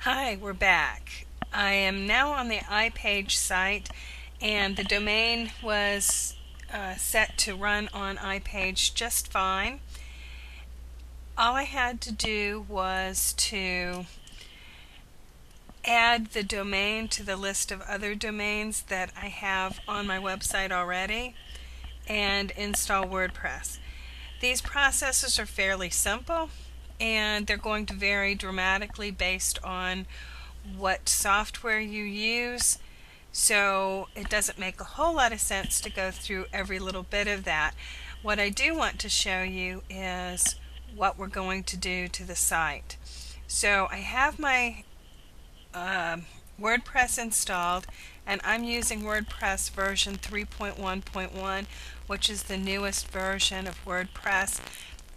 Hi, we're back. I am now on the iPage site, and the domain was set to run on iPage just fine. All I had to do was to add the domain to the list of other domains that I have on my website already and install WordPress. These processes are fairly simple, and they're going to vary dramatically based on what software you use, so it doesn't make a whole lot of sense to go through every little bit of that. What I do want to show you is what we're going to do to the site. So I have my WordPress installed, and I'm using WordPress version 3.1.1, which is the newest version of WordPress.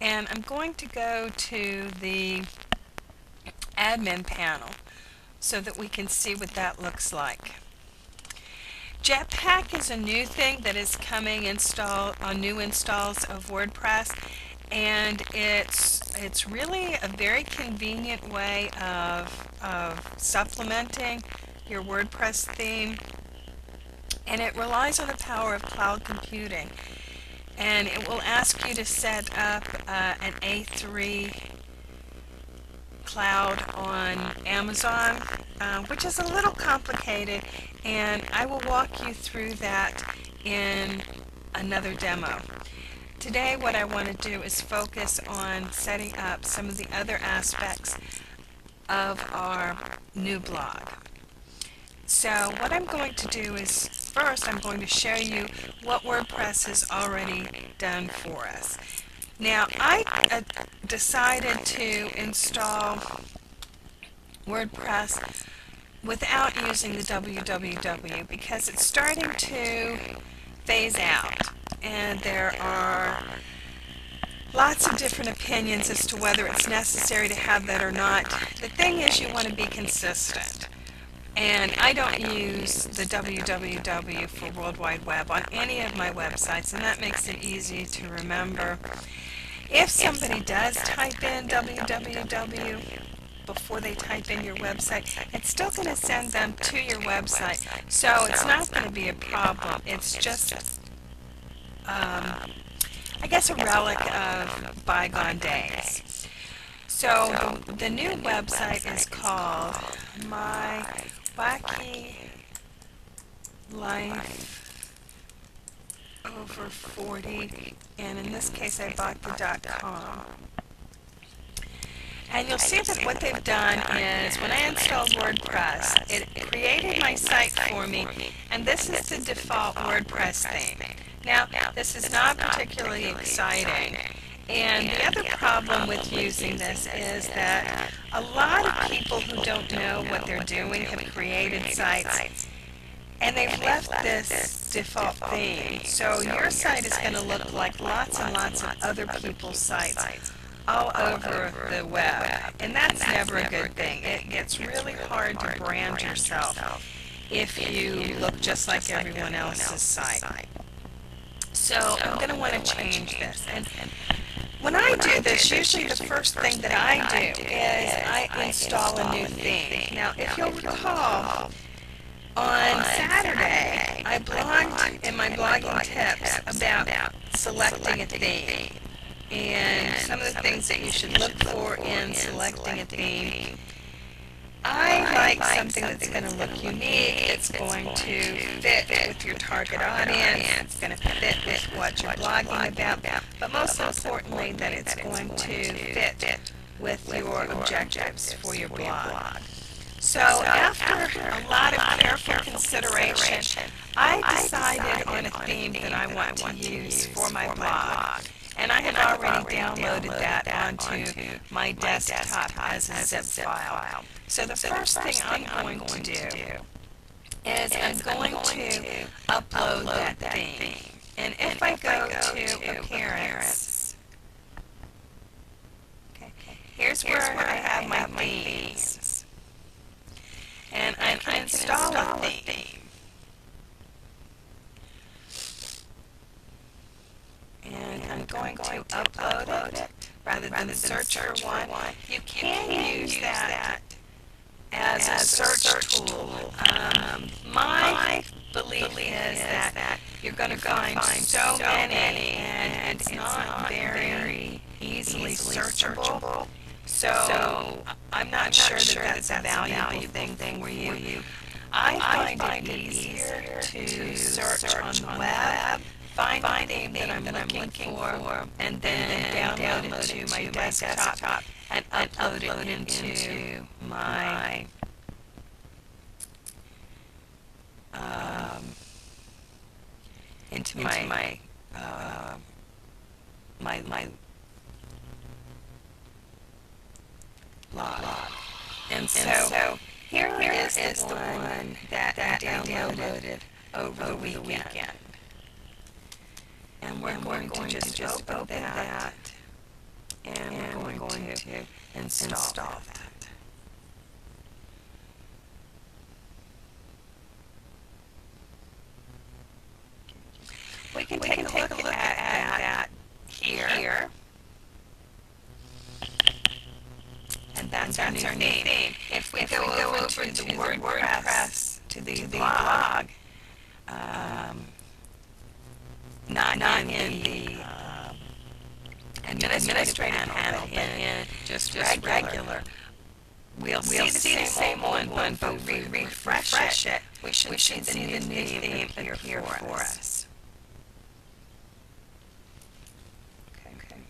And I'm going to go to the admin panel so that we can see what that looks like. Jetpack is a new thing that is coming on new installs of WordPress, and it's really a very convenient way of supplementing your WordPress theme, and it relies on the power of cloud computing, and it will ask you to set up an A3 cloud on Amazon, which is a little complicated, and I will walk you through that in another demo. Today what I want to do is focus on setting up some of the other aspects of our new blog. So what I'm going to do is, first I'm going to show you what WordPress has already done for us. Now, I decided to install WordPress without using the www because it's starting to phase out, and there are lots of different opinions as to whether it's necessary to have that or not. The thing is, you want to be consistent. And I don't use the www for World Wide Web on any of my websites, and that makes it easy to remember. If somebody does type in www before they type in your website, it's still going to send them to your website, so it's not going to be a problem. It's just, I guess, a relic of bygone days. So the new website is called My Wacky Life Over 40, and in this case I bought the .com. And you'll see that what they've done is, when I installed WordPress, it created my site for me, and this is the default WordPress theme. Now, this is not particularly exciting, and the other problem with using this is that a lot of people who don't know what they're doing have created sites, and they've left this default theme. So your site is going to look like lots and lots of other people's sites all over the web, and that's never a good thing. It gets really hard to brand yourself if you look just like everyone else's site. So I'm going to want to change this. And when I do this, usually the first thing that I do is I install a new theme. Now, if you'll recall, on Saturday, I blogged in my blogging tips about selecting a theme and some of the things that you should look for in selecting a theme. I like something that's going to look unique, it's going to fit with your target audience, it's going to fit with what you're blogging about, but most importantly that it's going to fit with your objectives for your blog. So after a lot of careful consideration, I decided on a theme that I want to use for my blog. And I have already downloaded that onto my desktop as a zip file. So the first thing I'm going to do is I'm going to upload that theme. And if I go to Appearance, okay, here's where I have my themes. And I can install a theme. And I'm going to upload it rather than search for one. You can use that as a search tool. My belief is that you're going to find so many, and it's not very easily searchable. So I'm not sure that that's a valuable thing for you. I find it easier to search on the web, find the thing that I'm looking for, and then download it to my desktop and upload it um, into my log. And so here is the one that I downloaded over the weekend. And we're going to just open that, and we're going to install that. We can take a look at that here. And that's our new theme. If we go over to the WordPress, to the blog, not in the administrative panel, in just regular, we'll see the same one, but we refresh it. We should see the new theme appear for us. Okay.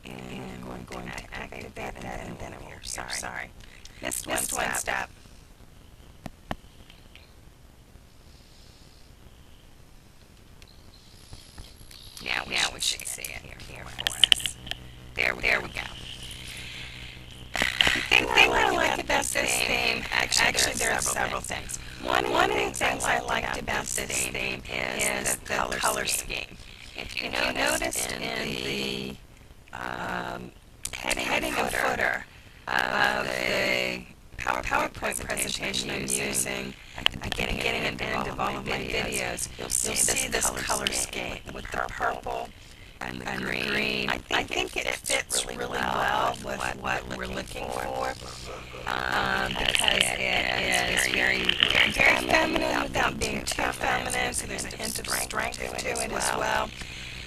And we're going to activate that, and then I'm here. Sorry. Missed one step. Now we should see it here for us. There we go. The thing I like about this theme, actually there are several things. One of the things I liked about this theme is the color scheme. If you noticed in the heading and footer of the PowerPoint presentation I'm using at the beginning and end of all of my videos, you'll see this color scheme with the purple and the green. I think it fits really well with what we're looking for, because it is very feminine without being too feminine, so there's a hint of strength to it as well.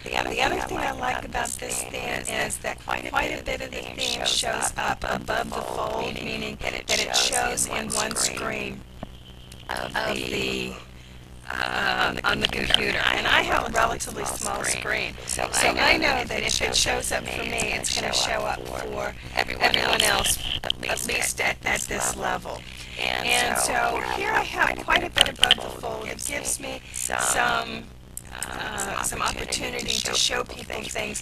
The other thing I like about this theme is that quite a bit of the theme shows up above the fold, meaning that it shows in one screen of the on the computer. And I have a relatively small screen, so I know that if it shows up for me, it's going to show up for everyone else, at least at this level. And so here I have quite a bit above the fold. It gives me some opportunity to show people things.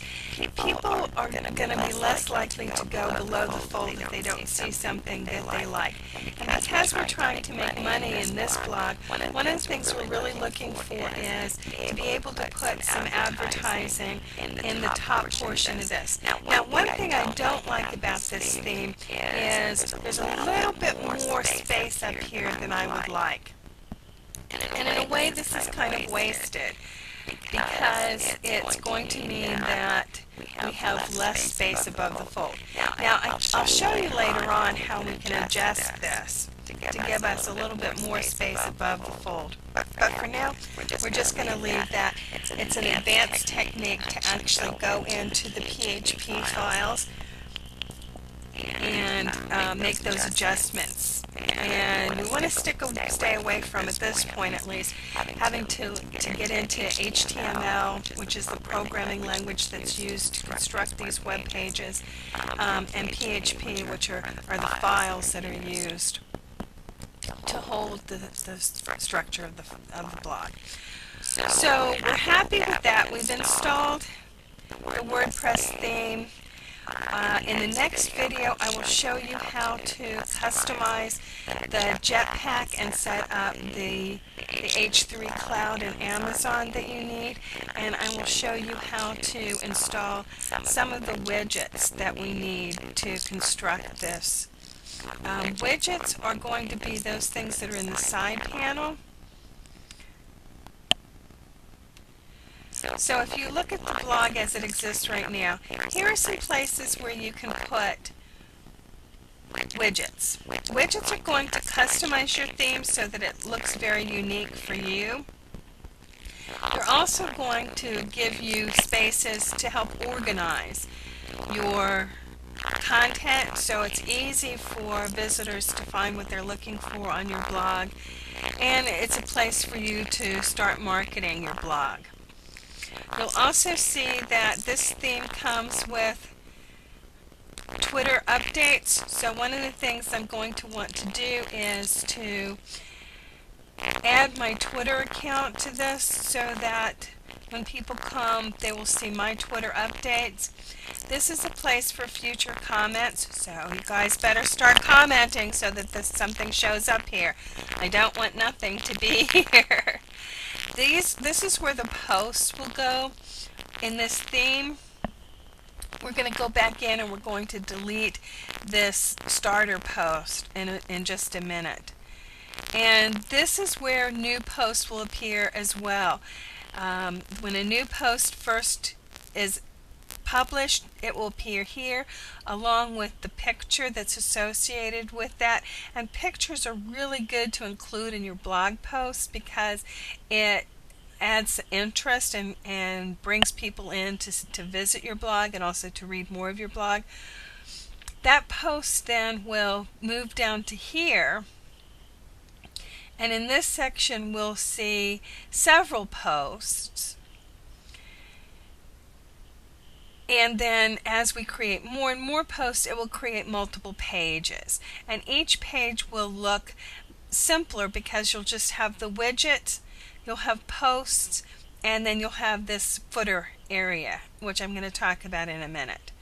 People are going to be less likely to go below the fold if they don't see something that they like. And because we're trying to make money in this blog, one of the things we're really looking for is to be able to put some advertising in the top portion of this. Now, one thing I don't like about this theme is there's a little bit more space up here than I would like. And in a way, this is kind of wasted, because it's going to mean that we have less space above the fold. Now, I'll show you later on how we can adjust this to give us a little bit more space above the fold. But for now, we're just going to leave that. It's an advanced technique to actually go into the PHP files and make those adjustments. And we want to stay away from, at this point at least, having to get into HTML, which is the programming language that's used to construct these web pages, and PHP, which are the files that are used to hold the structure of the blog. So we're happy with that. We've installed the WordPress theme. In the next video, I will show you how to customize the Jetpack and set up the H3 Cloud and Amazon that you need, and I will show you how to install some of the widgets that we need to construct this. Widgets are going to be those things that are in the side panel. So if you look at the blog as it exists right now, here are some places where you can put widgets. Widgets are going to customize your theme so that it looks very unique for you. They're also going to give you spaces to help organize your content so it's easy for visitors to find what they're looking for on your blog, and it's a place for you to start marketing your blog. You'll also see that this theme comes with Twitter updates. So one of the things I'm going to want to do is to add my Twitter account to this so that when people come, they will see my Twitter updates. This is a place for future comments, so you guys better start commenting so that something shows up here. I don't want nothing to be here. This is where the posts will go in this theme. We're going to go back in and we're going to delete this starter post in just a minute. And this is where new posts will appear as well. When a new post first is published, it will appear here along with the picture that's associated with that. And pictures are really good to include in your blog posts because it adds interest and brings people in to visit your blog and also to read more of your blog. That post then will move down to here, and in this section we'll see several posts, and then as we create more and more posts, it will create multiple pages, and each page will look simpler because you'll just have the widget, you'll have posts, and then you'll have this footer area, which I'm going to talk about in a minute.